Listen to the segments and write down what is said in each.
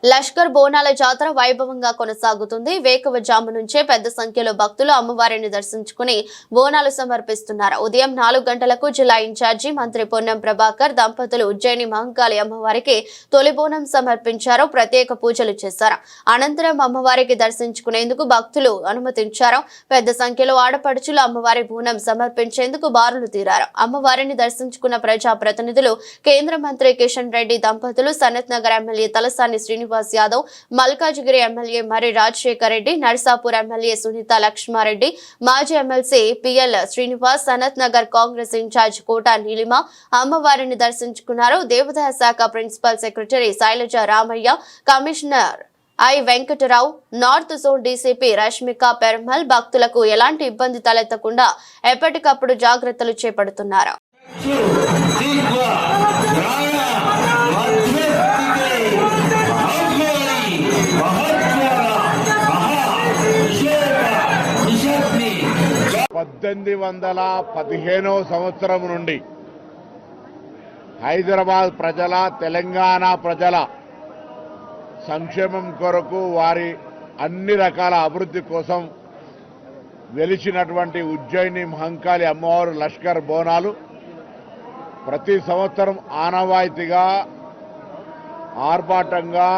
లష్కర్ బోనాల జాతర వైభవంగా కొనసాగుతుంది. వేకువజాము నుంచే పెద్ద సంఖ్యలో భక్తులు అమ్మవారిని దర్శించుకుని బోనాలు సమర్పిస్తున్నారు. ఉదయం 4 గంటలకు జిల్లా ఇన్ఛార్జి మంత్రి పొన్నం ప్రభాకర్ దంపతులు ఉజ్జయిని మహంకాళి అమ్మవారికి తొలి బోనం సమర్పించారు. ప్రత్యేక పూజలు చేశారు. అనంతరం అమ్మవారికి దర్శించుకునేందుకు భక్తులు అనుమతించారు. పెద్ద సంఖ్యలో ఆడపడుచులు అమ్మవారి బోనం సమర్పించేందుకు బారులు తీరారు. అమ్మవారిని దర్శించుకున్న ప్రజా ప్రతినిధులు కేంద్ర మంత్రి కిషన్ రెడ్డి దంపతులు, Sanath Nagar MLA Talasani Srinivas Yadav, Malkajgiri MLA Marri Rajasekhar Reddy, Narsapur MLA Sunitha Laxma Reddy, మాజీ MLC PL Srinivas, Sanath Nagar Congress incharge Kota Neelima అమ్మవారిని దర్శించుకున్నారు. దేవాదాయ శాఖ principal secretary Shailaja Ramaiah, commissioner I Venkata Rao, north zone DCP Rashmika Perumal భక్తులకు ఎలాంటి ఇబ్బంది తలెత్తకుండా ఎప్పటికప్పుడు జాగ్రత్తలు చేపడుతున్నారు. సంవత్సరం నుండి హైదరాబాద్ ప్రజల, తెలంగాణ ప్రజల సంక్షేమం కొరకు, వారి అన్ని రకాల అభివృద్ధి కోసం వెలిచినటువంటి ఉజ్జయిని మహంకాళి అమ్మవారు లష్కర్ బోనాలు ప్రతి సంవత్సరం ఆనవాయితీగా, ఆర్భాటంగా,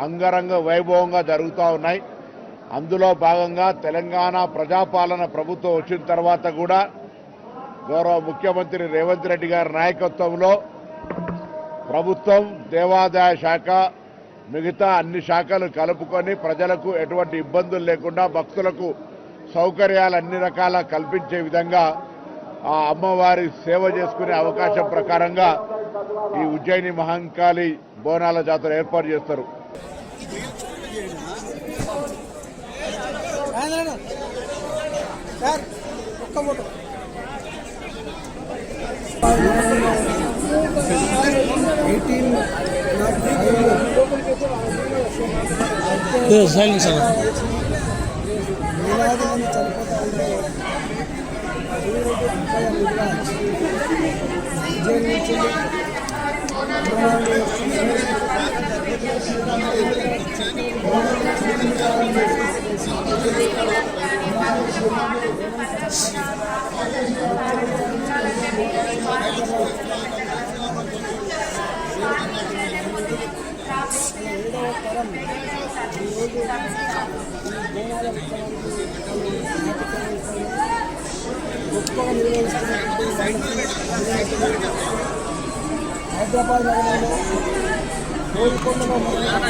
అంగరంగ వైభవంగా జరుగుతూ ఉన్నాయి. అందులో భాగంగా తెలంగాణ ప్రజాపాలన ప్రభుత్వం వచ్చిన తర్వాత కూడా గౌరవ ముఖ్యమంత్రి రేవంత్ రెడ్డి గారి నాయకత్వంలో ప్రభుత్వం, దేవాదాయ శాఖ, మిగతా అన్ని శాఖలు కలుపుకొని ప్రజలకు ఎటువంటి ఇబ్బందులు లేకుండా భక్తులకు సౌకర్యాలు అన్ని రకాల కల్పించే విధంగా ఆ అమ్మవారి సేవ చేసుకునే అవకాశం ప్రకారంగా ఈ ఉజ్జయిని మహంకాళి బోనాల జాతర ఏర్పాటు చేస్తారు. హైదరాబాద్ నగరంలో కోరుకొండలో బోనాల